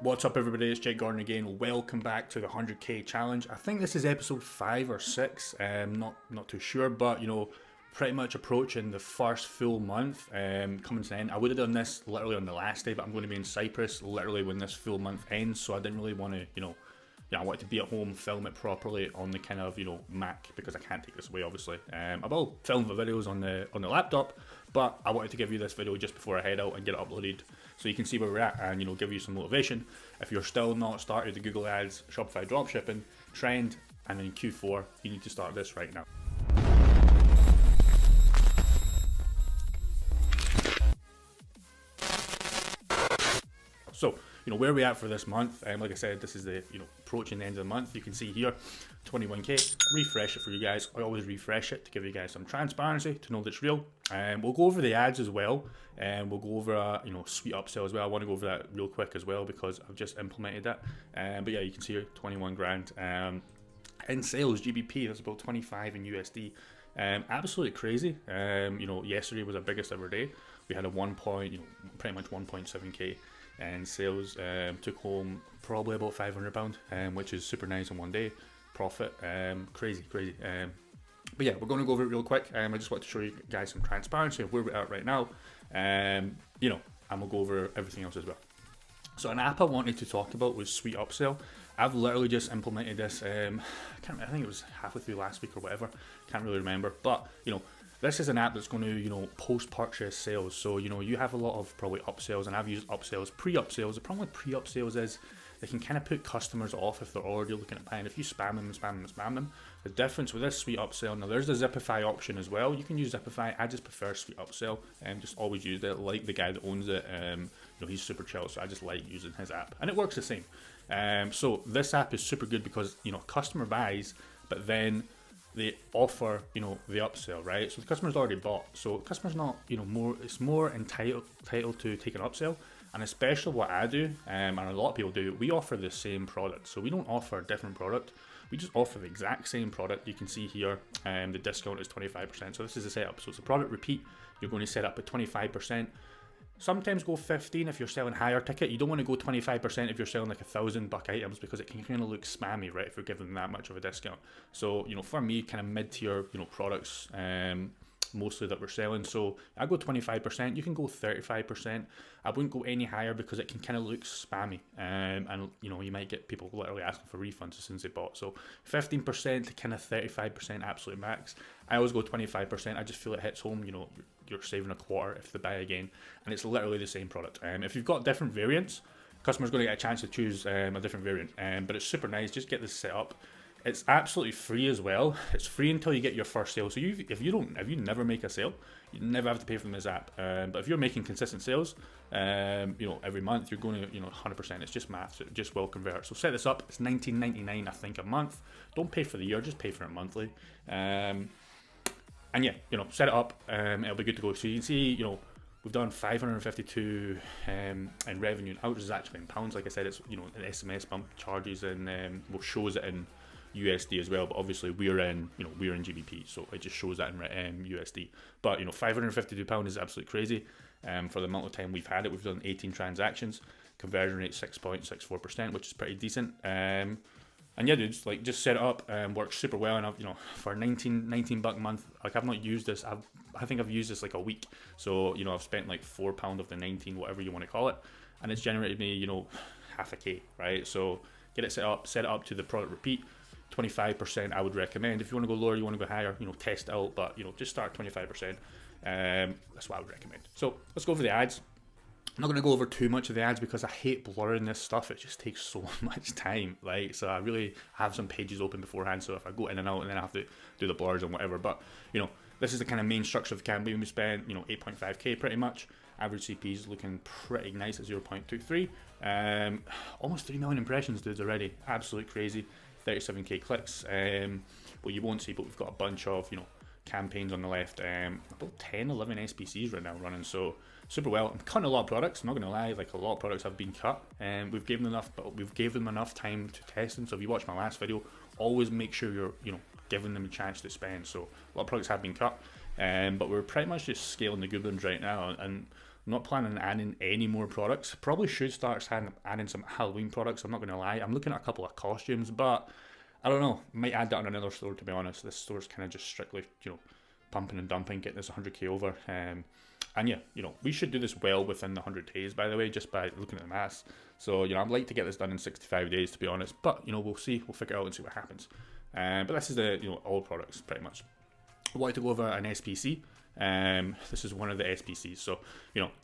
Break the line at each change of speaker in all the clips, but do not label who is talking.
What's up, everybody? It's Jake Gordon again. Welcome back to the 100k challenge. I think this is episode 5 or 6. Not too sure, but pretty much approaching the first full month coming to an end. I would have done this literally on the last day, but I'm going to be in Cyprus literally when this full month ends, so I didn't really want to, I wanted to be at home, film it properly on the kind of, Mac, because I can't take this away, obviously. I will film the videos on the laptop, but I wanted to give you this video just before I head out and get it uploaded so you can see where we're at and, give you some motivation. If you're still not started the Google Ads, Shopify Dropshipping trend, and in Q4, you need to start this right now. So, where are we at for this month? Like I said, this is the, approaching the end of the month. You can see here, 21k. Refresh it for you guys. I always refresh it to give you guys some transparency, to know that it's real. We'll go over the ads as well, and we'll go over, sweet upsell as well. I want to go over that real quick as well because I've just implemented that. But yeah, you can see here, 21 grand. In sales, GBP, that's about 25 in USD. Absolutely crazy. Yesterday was our biggest ever day. We had a pretty much 1.7k. And sales, took home probably about £500, which is super nice in one day. Profit, crazy. But yeah, we're going to go over it real quick. I just want to show you guys some transparency of where we're at right now. And we'll go over everything else as well. So an app I wanted to talk about was Sweet Upsell. I've literally just implemented this. I think it was halfway through last week or whatever. Can't really remember. But this is an app that's going to, post-purchase sales. So, you have a lot of probably upsells, and I've used upsells, pre-upsells. The problem with pre-upsells is they can kind of put customers off if they're already looking at buying. If you spam them. The difference with this Sweet Upsell, now there's the Zipify option as well. You can use Zipify. I just prefer Sweet Upsell and just always use it. Like the guy that owns it, he's super chill, so I just like using his app. And it works the same. So this app is super good because, customer buys, but then they offer, the upsell, right? So the customer's already bought. So the customer's not, it's more entitled to take an upsell. And especially what I do, and a lot of people do, we offer the same product. So we don't offer a different product. We just offer the exact same product. You can see here, the discount is 25%. So this is the setup. So it's a product repeat. You're going to set up at 25%. Sometimes go 15 if you're selling higher ticket. You don't want to go 25% if you're selling like $1,000 items because it can kind of look spammy, right? If you're giving them that much of a discount. So, for me, kind of mid-tier, products, mostly that we're selling. So I go 25%. You can go 35%. I wouldn't go any higher because it can kind of look spammy. And you might get people literally asking for refunds as soon as they bought. So 15% to kind of 35% absolute max. I always go 25%. I just feel it hits home. You're saving a quarter if they buy again, and it's literally the same product. If you've got different variants, customer's going to get a chance to choose a different variant. But it's super nice. Just get this set up. It's absolutely free as well. It's free until you get your first sale. So if you never make a sale, you never have to pay for this app. But if you're making consistent sales, every month, you're going to 100%. It's just maths. It just will convert. So set this up. It's $19.99 I think a month. Don't pay for the year. Just pay for it monthly. And yeah, set it up. It'll be good to go. So you can see, we've done 552 in revenue. Ours is actually in pounds. Like I said, it's an SMS bump charges, and shows it in USD as well. But obviously we're in GBP, so it just shows that in USD. But £552 is absolutely crazy. For the amount of time we've had it, we've done 18 transactions. Conversion rate 6.64%, which is pretty decent. And yeah, dude, just set it up and works super well. And I've, for $19 a month, I've not used this. I think I've used this like a week. So, I've spent like £4 of the 19, whatever you want to call it. And it's generated me, half a K, right? So get it set it up to the product repeat. 25% I would recommend. If you want to go lower, you want to go higher, test it out. But, just start 25%. That's what I would recommend. So let's go over the ads. I'm not going to go over too much of the ads because I hate blurring this stuff. It just takes so much time. So I really have some pages open beforehand. So if I go in and out and then I have to do the blurs and whatever. But, this is the kind of main structure of the campaign. We spent, 8.5k pretty much. Average CP is looking pretty nice at 0.23. Almost 3 million impressions, dudes, already. Absolutely crazy. 37k clicks. Well, you won't see, but we've got a bunch of, campaigns on the left. About 10, 11 SPCs right now running. So super well. I'm cutting a lot of products. I'm not going to lie, like a lot of products have been cut, and we've given them enough time to test them. So if you watch my last video, always make sure you're giving them a chance to spend. So a lot of products have been cut, but we're pretty much just scaling the good ones right now. And I'm not planning on adding any more products. Probably should start adding some Halloween products. I'm not going to lie. I'm looking at a couple of costumes, but I don't know. Might add that on another store, to be honest. This store's kind of just strictly, pumping and dumping, getting this 100k over. And yeah, we should do this well within the 100 days, by the way, just by looking at the maths. So, I'd like to get this done in 65 days, to be honest. But, we'll see. We'll figure it out and see what happens. But this is the, all products, pretty much. I wanted to go over an SPC. This is one of the SPCs. So,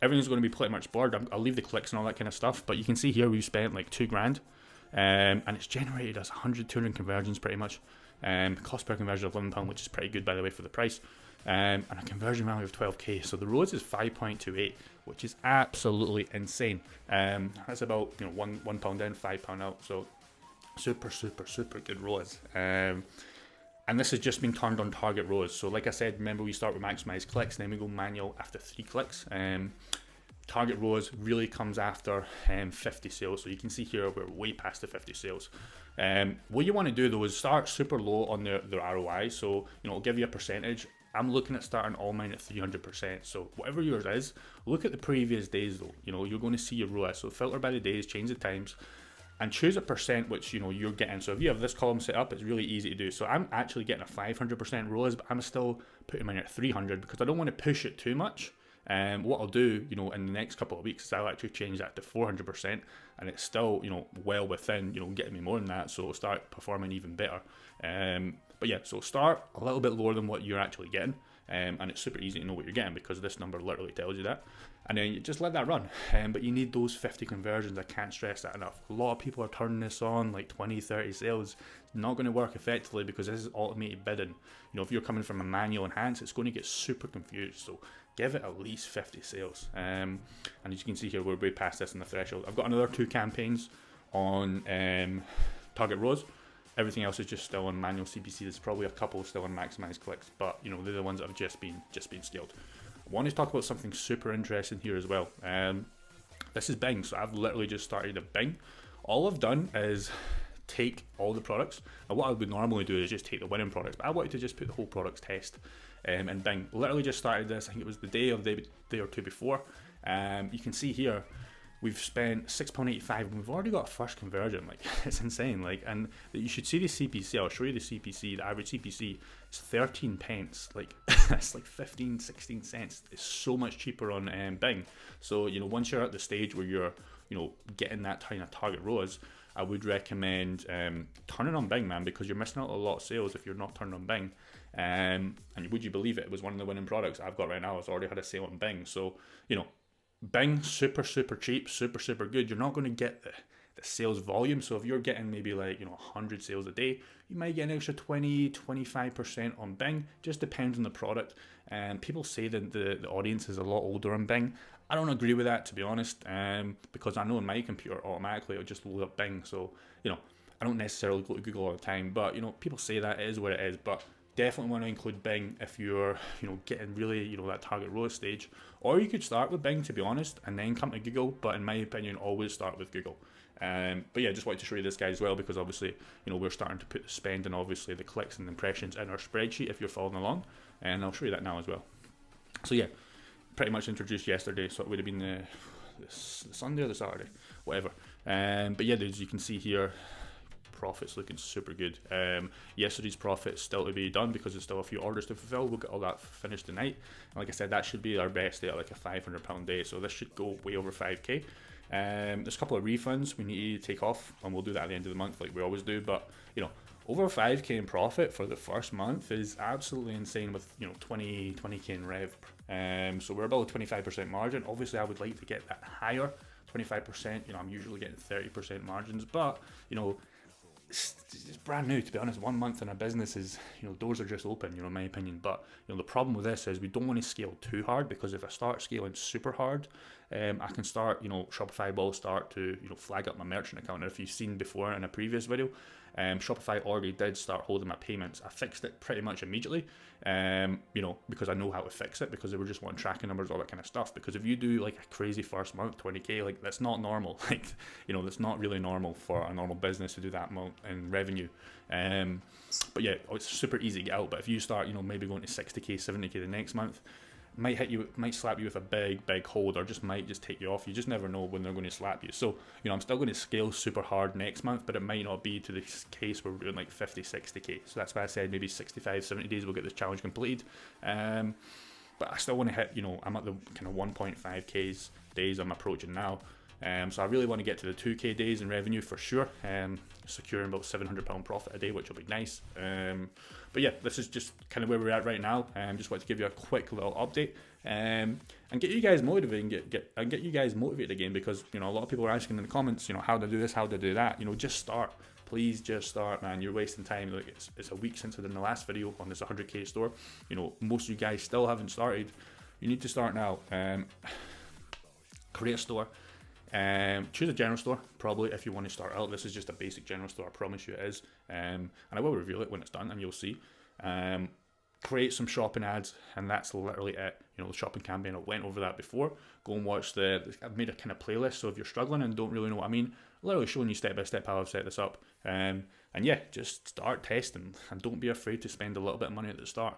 everything's going to be pretty much blurred. I'll leave the clicks and all that kind of stuff. But you can see here we've spent like $2,000. And it's generated us 100, 200 conversions pretty much. Cost per conversion of £11, which is pretty good, by the way, for the price. And a conversion value of 12k. So the ROAS is 5.28, which is absolutely insane. That's about £1 in, £5 out. So super, super, super good ROAS. And this has just been turned on target ROAS. So like I said, remember we start with maximize clicks, then we go manual after 3 clicks. Target ROAS really comes after 50 sales. So you can see here we're way past the 50 sales. What you want to do though is start super low on their ROI. So it'll give you a percentage. I'm looking at starting all mine at 300%. So whatever yours is, look at the previous days though. You're going to see your ROAS. So filter by the days, change the times, and choose a percent which you're getting. So if you have this column set up, it's really easy to do. So I'm actually getting a 500% ROAS, but I'm still putting mine at 300 because I don't want to push it too much. What I'll do, in the next couple of weeks is I'll actually change that to 400%, and it's still, well within, getting me more than that. So it'll start performing even better. But yeah, so start a little bit lower than what you're actually getting. And it's super easy to know what you're getting because this number literally tells you that. And then you just let that run. But you need those 50 conversions. I can't stress that enough. A lot of people are turning this on like 20, 30 sales. It's not going to work effectively because this is automated bidding. If you're coming from a manual enhance, it's going to get super confused. So give it at least 50 sales. And as you can see here, we're way past this in the threshold. I've got another 2 campaigns on target ROAS. Everything else is just still on manual CPC. There's probably a couple still on maximize clicks, but they're the ones that have just been scaled. I want to talk about something super interesting here as well. This is Bing. So I've literally just started a Bing. All I've done is take all the products. Now what I would normally do is just take the winning products, but I wanted to just put the whole products test in Bing. Literally just started this. I think it was the day or two before. You can see here we've spent 6.85 and we've already got a first conversion. Like, it's insane. Like, and you should see the CPC. I'll show you the CPC. The average CPC is 13 pence. Like, that's like 15, 16 cents. It's so much cheaper on Bing. So, once you're at the stage where you're, getting that kind of target ROAS, I would recommend turning on Bing, man, because you're missing out on a lot of sales if you're not turning on Bing. And would you believe it? It was one of the winning products I've got right now. It's already had a sale on Bing. So, Bing, super, super cheap, super, super good. You're not going to get the sales volume. So if you're getting maybe like, 100 sales a day, you might get an extra 20, 25% on Bing. Just depends on the product. And people say that the audience is a lot older on Bing. I don't agree with that, to be honest, because I know in my computer automatically it'll just load up Bing. So, I don't necessarily go to Google all the time, but, people say that it is what it is. But definitely want to include Bing if you're, getting really, that target ROAS stage. Or you could start with Bing, to be honest, and then come to Google. But in my opinion, always start with Google. But yeah, just wanted to show you this guy as well, because obviously, we're starting to put the spend and obviously the clicks and impressions in our spreadsheet if you're following along. And I'll show you that now as well. So yeah, pretty much introduced yesterday, so it would have been the Sunday or the Saturday, whatever. But yeah, as you can see here, profits looking super good. Yesterday's profit still to be done because there's still a few orders to fulfill. We'll get all that finished tonight. And like I said, that should be our best day at like a £500 day. So this should go way over 5k. There's a couple of refunds we need to take off, and we'll do that at the end of the month like we always do. But over 5k in profit for the first month is absolutely insane with 20k in rev. So we're about a 25% margin. Obviously I would like to get that higher, 25%. I'm usually getting 30% margins, but it's brand new, to be honest. 1 month in a business is, doors are just open, in my opinion. But, the problem with this is we don't want to scale too hard, because if I start scaling super hard, I can start, Shopify will start to, flag up my merchant account. And if you've seen before in a previous video, Shopify already did start holding my payments. I fixed it pretty much immediately, because I know how to fix it, because they were just wanting tracking numbers, all that kind of stuff. Because if you do like a crazy first month, 20k, like that's not normal. Like, that's not really normal for a normal business to do that amount in revenue. But yeah, it's super easy to get out. But if you start, maybe going to 60k, 70k the next month, might hit you, might slap you with a big hold, or might just take you off. You just never know when they're going to slap you. So, you know, I'm still going to scale super hard next month, but it might not be to the case where we're doing like 50, 60k. So that's why I said maybe 65, 70 days we'll get this challenge completed. But I still want to hit, you know, I'm at the kind of 1.5k days I'm approaching now. So I really want to get to the 2k days in revenue for sure, securing about £700 profit a day, which will be nice. But yeah, this is just kind of where we're at right now. Just wanted to give you a quick little update, and get you guys motivated, and get you guys motivated again, because, you know, a lot of people are asking in the comments, you know, how to do this, how to do that. You know, just start. Please just start, man. You're wasting time. Like, it's a week since I did the last video on this 100k store. You know, most of you guys still haven't started. You need to start now. Create a store. Choose a general store, probably, if you want to start out. This is just a basic general store, I promise you it is. And I will reveal it when it's done, and you'll see. Create some shopping ads, and that's literally it. You know, the shopping campaign, I went over that before. Go and watch I've made a kind of playlist, so if you're struggling and don't really know what I mean, literally showing you step by step how I've set this up. And yeah, just start testing, and don't be afraid to spend a little bit of money at the start.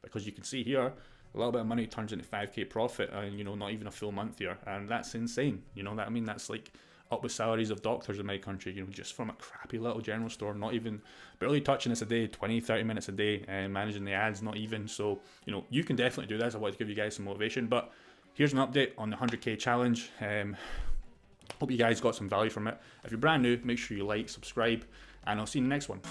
Because you can see here, a little bit of money turns into 5k profit, and, you know, not even a full month here, and that's insane. You know that, I mean, that's like up with salaries of doctors in my country, you know, just from a crappy little general store, not even barely touching this a day, 20-30 minutes a day, and managing the ads, not even. So, you know, you can definitely do this. I want to give you guys some motivation. But here's an update on the 100k challenge. Hope you guys got some value from it. If you're brand new, make sure you like, subscribe, and I'll see you in the next one.